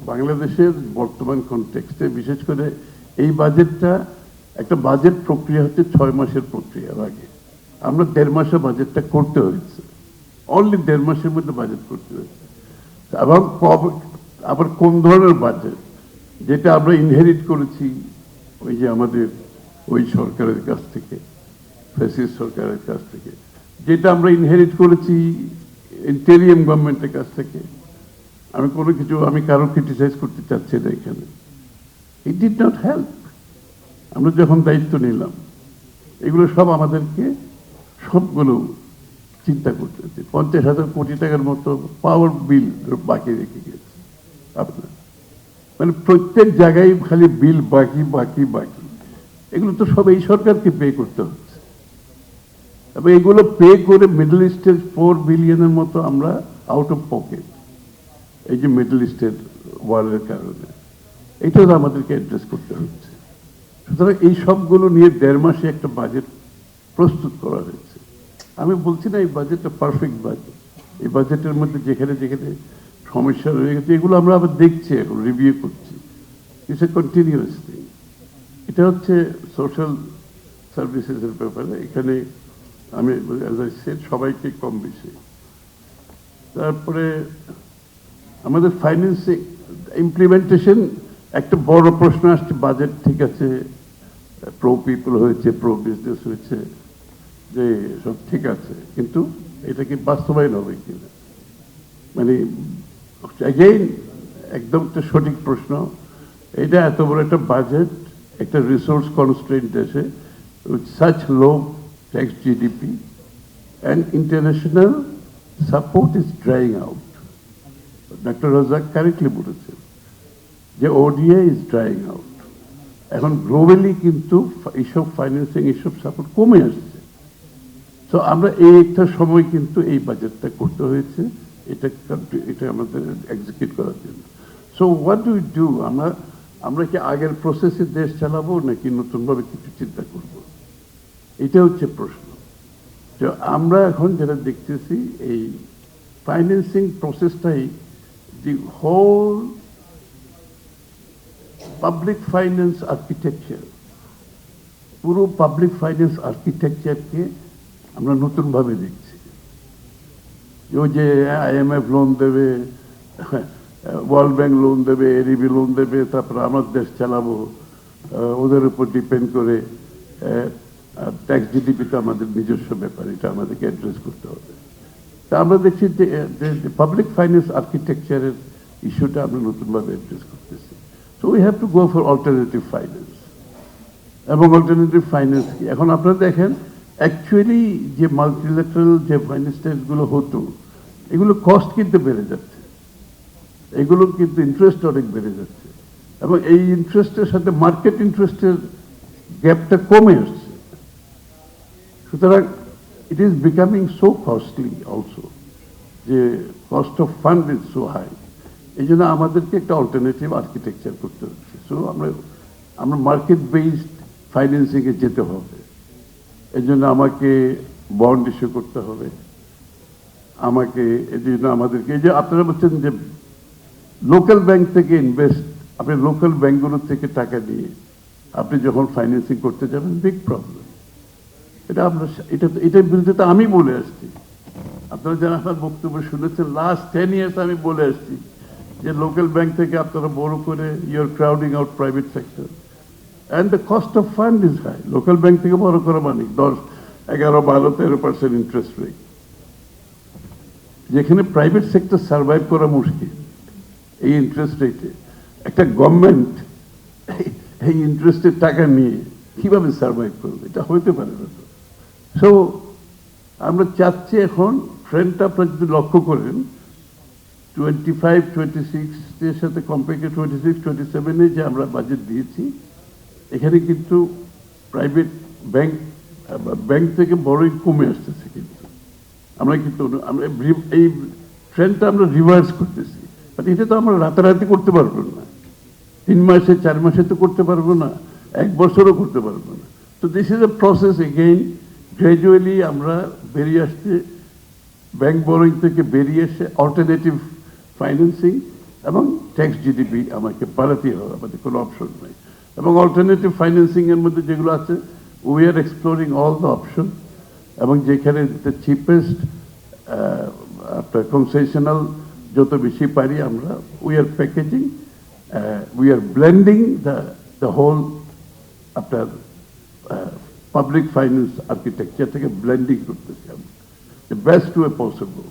বাংলাদেশের বর্তমান কনটেক্সটে বিশেষ করে এই বাজেটটা একটা বাজেট প্রক্রিয়া হচ্ছে 6 মাসের প্রক্রিয়ার আগে আমরা 1.5 মাসে বাজেটটা করতে হয়েছে, অনলি 1.5 মাসের মধ্যে বাজেট করতে হয়েছে। এবং আবার কোন ধরনের বাজেট, যেটা আমরা ইনহেরিট করেছি ওই যে আমাদের ওই সরকারের কাছ থেকে, ফ্যাসিস্ট সরকারের কাছ থেকে, যেটা আমরা ইনহেরিট করেছি ইন্টেরিয়াম গভর্নমেন্টের কাছ থেকে। আমি কারো ক্রিটিসাইজ করতে চাচ্ছি না এখানে। It did not help. আমরা যখন দায়িত্ব নিলাম এগুলো সব আমাদেরকে সবগুলো চিন্তা করতে হচ্ছে। 50,000 কোটি টাকার মতো পাওয়ার বিল বাকি রেখে গেছে আপনার, মানে প্রত্যেক জায়গায় খালি বিল বাকি বাকি বাকি। এগুলো তো সব এই সরকারকে পে করতে হচ্ছে এবং এগুলো পে করে মিডল ইস্টের 4 বিলিয়নের মতো আমরা আউট অফ পকেট, এই যে মিডল ইস্টের ওয়ারের কারণে, এটাও আমাদেরকে অ্যাড্রেস করতে হচ্ছে। সুতরাং এই সবগুলো নিয়ে 1.5 মাসে একটা বাজেট প্রস্তুত করা হয়েছে। আমি বলছি না এই বাজেটটা পারফেক্ট বাজেট, এই বাজেটের মধ্যে যেখানে যেখানে সমস্যা রয়ে গেছে এগুলো আমরা আবার দেখছি, এখন রিভিউ করছি। It's a continuous thing. এটা হচ্ছে সোশ্যাল সার্ভিসেসের ব্যাপারে। এখানে আমি সবাইকে কম বেশি। তারপরে আমাদের ফাইন্যান্সিং ইমপ্লিমেন্টেশন একটা বড় প্রশ্ন আসছে। বাজেট ঠিক আছে, প্রো পিপল হয়েছে, প্রো বিজনেস হয়েছে, যে সব ঠিক আছে, কিন্তু এটা কি বাস্তবায়ন হবে কিনা, মানে অ্যাগেইন একদম একটা সঠিক প্রশ্ন। এটা এত বড় একটা বাজেট একটা রিসোর্স কনস্ট্রেন্ট দেশে, with such low tax GDP and international support is drying out. Dr. Razak correctly বলেছেন যে ODA is drying out. এখন গ্লোবালি কিন্তু এইসব ফাইন্যান্সিং এইসব সাপোর্ট কমে আসছে। সো আমরা এই একটা সময় কিন্তু এই বাজেটটা করতে হয়েছে, এটা আমাদের এক্সিকিউট করার জন্য। So what do you do? আমরা কি আগের প্রসেসে দেশ চালাবো নাকি নতুনভাবে কিছু চিন্তা করব? এটা হচ্ছে প্রশ্ন। তো আমরা এখন যেটা দেখতেছি এই ফাইন্যান্সিং প্রসেসটাই, the whole public finance architecture, পুরো পাবলিক ফাইন্যান্স আর্কিটেকচারকে আমরা নতুনভাবে দেখছি। ওই যে IMF লোন দেবে, ওয়ার্ল্ড ব্যাংক লোন দেবে, ADB লোন দেবে, তারপরে আমার দেশ চালাবো, ওদের উপর ডিপেন্ড করে। ট্যাক্স GDP তো আমাদের নিজস্ব ব্যাপার, এটা আমাদেরকে অ্যাড্রেস করতে হবে। তা আমরা দেখছি যে পাবলিক ফাইন্যান্স আর্কিটেকচারের ইস্যুটা আমরা নতুনভাবে অ্যাড্রেস করতেছি। So we have to go for alternative finance. এবং অল্টারনেটিভ ফাইন্যান্স কি, এখন আপনারা দেখেন অ্যাকচুয়ালি যে মাল্টিল্যাটারাল যে ফাইন্যান্সগুলো হতো, এগুলো কস্ট কিন্তু বেড়ে যাচ্ছে, এগুলো কিন্তু ইন্টারেস্ট অনেক বেড়ে যাচ্ছে, এবং এই ইন্টারেস্টের সাথে মার্কেট ইন্টারেস্টের গ্যাপটা কমে আসছে। সুতরাং it is becoming so costly also, যে cost of fund is so high. এই জন্য আমাদেরকে একটা অল্টারনেটিভ আর্কিটেকচার করতে হচ্ছে। সো আমরা মার্কেট বেসড ফাইন্যান্সিংয়ে যেতে হবে। এই জন্য আমাকে বন্ড ইস্যু করতে হবে, আমাকে এই জন্য আমাদেরকে, এই যে আপনারা বলছেন যে লোকাল ব্যাংক থেকে ইনভেস্ট, আপনি লোকাল ব্যাংকগুলোর থেকে টাকা নিয়ে আপনি যখন ফাইন্যান্সিং করতে যাবেন, বিগ প্রবলেম। এটার বিরুদ্ধে তো আমি বলে আসছি, আপনারা যারা আমার বক্তব্য শুনেছেন লাস্ট 10 ইয়ার্স আমি বলে আসছি যে লোকাল ব্যাংক থেকে আপনারা বড় করে you're crowding out private sector and the cost of fund is high. Local bank থেকে বড় করা মানে 10, 11, 12, 13% ইন্টারেস্ট রেট, যেখানে প্রাইভেট সেক্টর সার্ভাইভ করা মুশকিল। এই ইন্টারেস্ট রেটে একটা গভর্নমেন্ট এই ইন্টারেস্টের টাকা নিয়ে কিভাবে সার্ভাইভ করবে? এটা হইতে পারে না। সো আমরা চাচ্ছি এখন ট্রেন্ডটা আপনারা যদি লক্ষ্য করেন 25-26 এর সাথে কম্পেয়ার করে 26-27 যে আমরা বাজেট দিয়েছি, এখানে কিন্তু প্রাইভেট ব্যাংক থেকে বড়ই কমে আসতেছে। কিন্তু আমরা এই ট্রেন্ডটা আমরা রিভার্স করতেছি। বাট এটা তো আমরা রাতারাতি করতে পারবো না, 3 মাসে 4 মাসে তো করতে পারবো না, 1 বছরও করতে পারবো না। তো this is a process. Again gradually আমরা বেরিয়ে আসছে, ব্যাংক বরোয়িং থেকে বেরিয়ে এসে অল্টারনেটিভ ফাইন্যান্সিং এবং ট্যাক্স জিডিপি আমাকে বাড়াতেই হবে, আমাদের কোনো অপশন নেই। এবং অল্টারনেটিভ ফাইন্যান্সিং এর মধ্যে যেগুলো আছে, we are exploring all the option, এবং যেখানে দ্য চিপেস্ট আপনার কনসেশনাল যত বেশি পারি আমরা, we are packaging, we are blending the whole আপনার পাবলিক ফাইন্যান্স আর্কিটেকচার থেকে ব্লেন্ডিং করতেছি আমরা, দ্য বেস্ট ওয়ে পসিবল।